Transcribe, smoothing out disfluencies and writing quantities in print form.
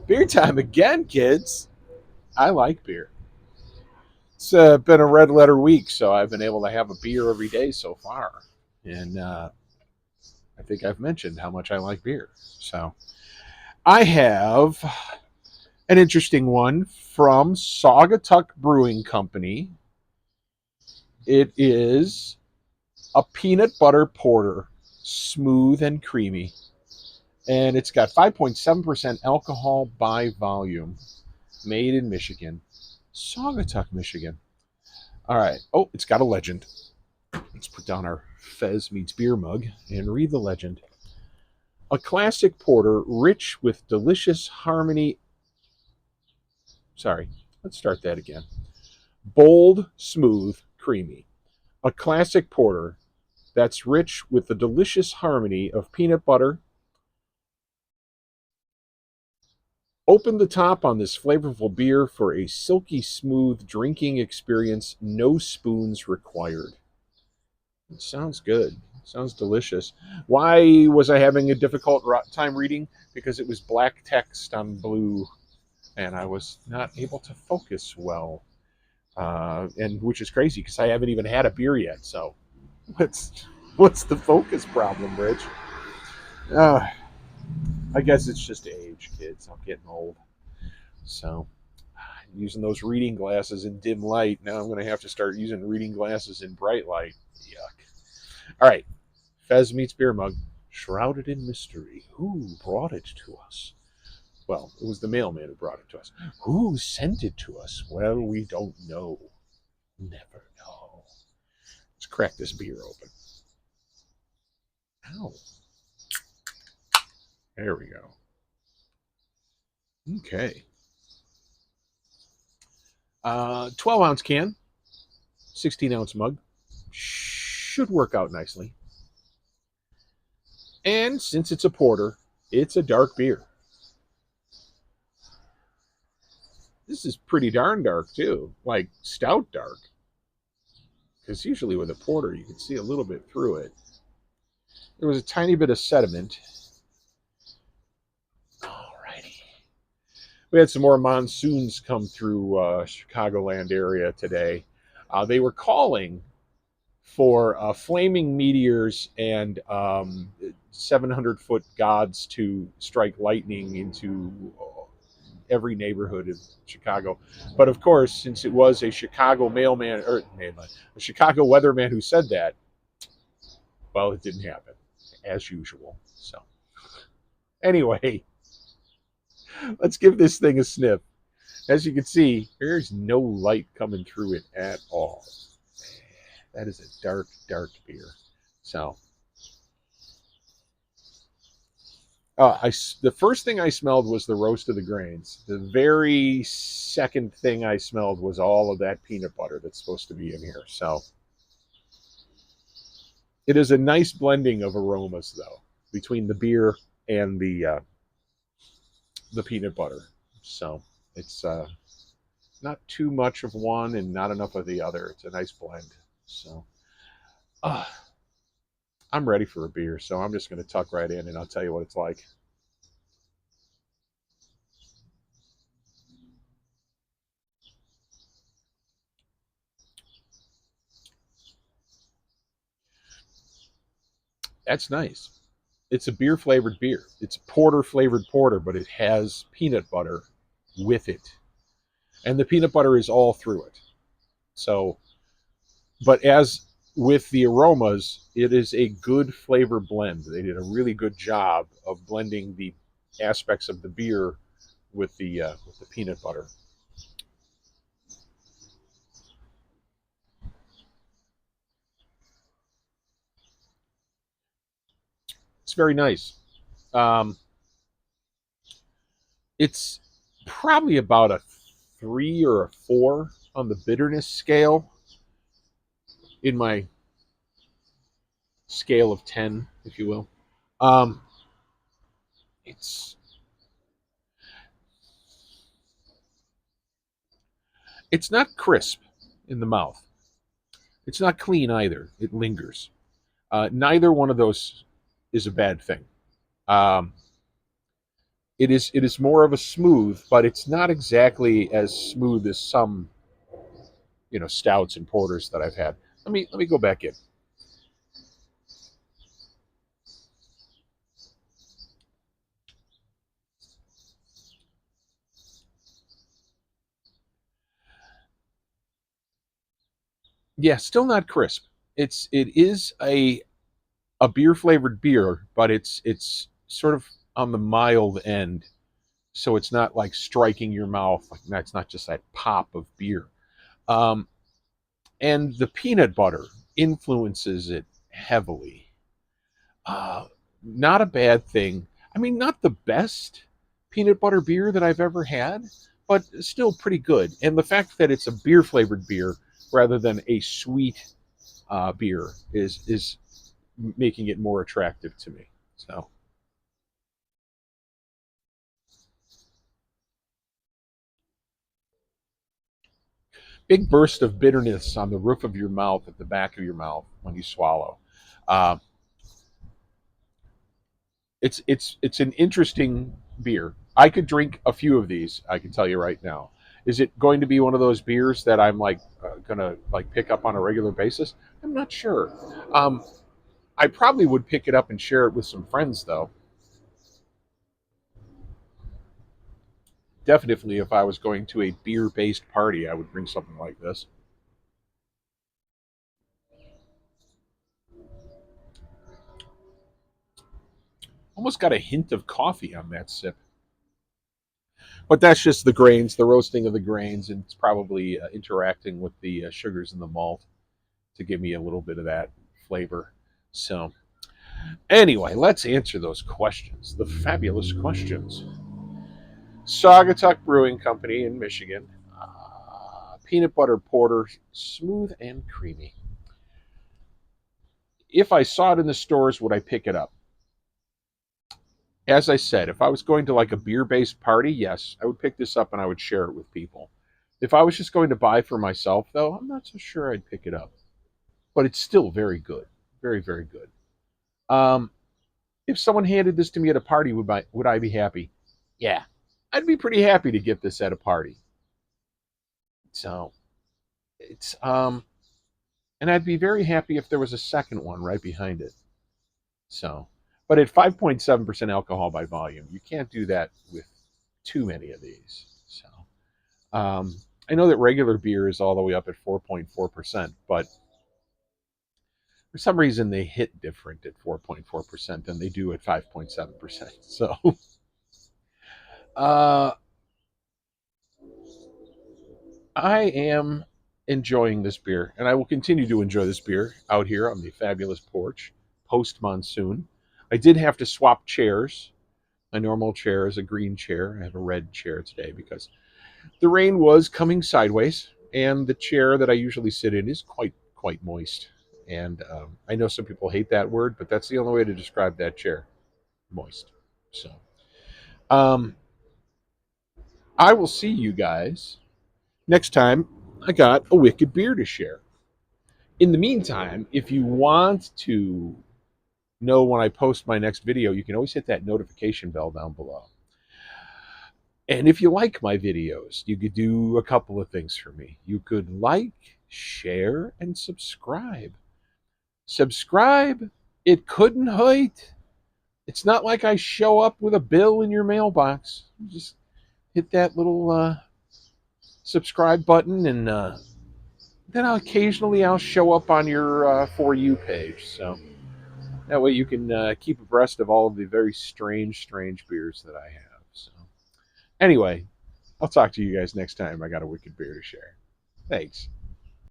Beer time again, kids. I like beer. It's been a red letter week, so I've been able to have a beer every day so far. And I think I've mentioned how much I like beer. So I have an interesting one from Saugatuck Brewing Company. It is a peanut butter porter, smooth and creamy. And it's got 5.7% alcohol by volume, made in Michigan, Saugatuck, Michigan. All right. Oh, it's got a legend. Let's put down our Fez Meets Beer mug and read the legend. A classic porter, rich with delicious harmony. Sorry, let's start that again. Bold, smooth, creamy. A classic porter that's rich with the delicious harmony of peanut butter. Open the top on this flavorful beer for a silky smooth drinking experience, no spoons required. It sounds good. Sounds delicious. Why was I having a difficult time reading? Because it was black text on blue, and I was not able to focus well. And which is crazy because I haven't even had a beer yet. So, what's what's the focus problem, Rich? Uh, I guess it's just age, kids. I'm getting old. So, I'm using those reading glasses in dim light. Now I'm going to have to start using reading glasses in bright light. Yuck. All right. Fez Meets Beer Mug, shrouded in mystery. Who brought it to us? Well, it was the mailman who brought it to us. Who sent it to us? Well, we don't know. Never know. Let's crack this beer open. Ow. There we go. Okay. 12-ounce can, 16-ounce mug. Should work out nicely. And since it's a porter, it's a dark beer. This is pretty darn dark, too. Like stout dark. Because usually with a porter, you can see a little bit through it. There was a tiny bit of sediment. Alrighty. We had some more monsoons come through Chicagoland area today. They were calling for flaming meteors and 700-foot gods to strike lightning into every neighborhood of Chicago. But of course, since it was a Chicago a Chicago weatherman who said that, well, it didn't happen as usual. So, anyway, let's give this thing a sniff. As you can see, there's no light coming through it at all. That is a dark, dark beer. So, the first thing I smelled was the roast of the grains. The very second thing I smelled was all of that peanut butter that's supposed to be in here. So, it is a nice blending of aromas, though, between the beer and the peanut butter. So, it's not too much of one and not enough of the other. It's a nice blend. So, uh, I'm ready for a beer. So I'm just going to tuck right in and I'll tell you what it's like. That's nice. It's a beer flavored beer. It's porter flavored porter, but it has peanut butter with it. And the peanut butter is all through it. So, but as with the aromas, it is a good flavor blend. They did a really good job of blending the aspects of the beer with the peanut butter. It's very nice. Um, it's probably about a 3 or a 4 on the bitterness scale in my scale of 10, if you will. Um, it's it's not crisp in the mouth. It's not clean either. It lingers. Neither one of those is a bad thing. Um, It is more of a smooth, but it's not exactly as smooth as some stouts and porters that I've had. Let me go back in. Yeah, still not crisp. It is a beer flavored beer, but it's sort of on the mild end, so it's not like striking your mouth. Like that's not just that pop of beer. Um, and the peanut butter influences it heavily. Uh, Not a bad thing. I mean, not the best peanut butter beer that I've ever had, but still pretty good. And the fact that it's a beer flavored beer rather than a sweet beer is making it more attractive to me. So big burst of bitterness on the roof of your mouth, at the back of your mouth when you swallow. Uh, it's an interesting beer. I could drink a few of these. I can tell you right now. Is it going to be one of those beers that I'm like gonna like pick up on a regular basis? I'm not sure. Um, I probably would pick it up and share it with some friends, though. Definitely, if I was going to a beer-based party, I would bring something like this. Almost got a hint of coffee on that sip, but that's just the grains, the roasting of the grains, and it's probably interacting with the sugars in the malt to give me a little bit of that flavor. So, anyway, let's answer those questions. The fabulous questions. Saugatuck Brewing Company in Michigan. Peanut butter porter, smooth and creamy. If I saw it in the stores, would I pick it up? As I said, if I was going to like a beer based party, yes, I would pick this up and I would share it with people. If I was just going to buy for myself, though, I'm not so sure I'd pick it up. But it's still very good. Very, very good. Um, if someone handed this to me at a party, would I be happy? Yeah. I'd be pretty happy to get this at a party. So it's and I'd be very happy if there was a second one right behind it. So but at 5.7% alcohol by volume, you can't do that with too many of these. So I know that regular beer is all the way up at 4.4%, but for some reason they hit different at 4.4% than they do at 5.7%. So uh, I am enjoying this beer, and I will continue to enjoy this beer out here on the fabulous porch post monsoon. I did have to swap chairs. My normal chair is a green chair. I have a red chair today because the rain was coming sideways, and the chair that I usually sit in is quite moist. And I know some people hate that word, but that's the only way to describe that chair: moist. So um, I will see you guys next time I got a wicked beer to share. In the meantime, if you want to know when I post my next video, you can always hit that notification bell down below. And if you like my videos, you could do a couple of things for me. You could like, share, and subscribe. Subscribe, it couldn't hurt. It's not like I show up with a bill in your mailbox. Just hit that little subscribe button, and then I'll show up on your For You page. So that way you can keep abreast of all of the very strange beers that I have. So anyway, I'll talk to you guys next time I got a wicked beer to share. Thanks.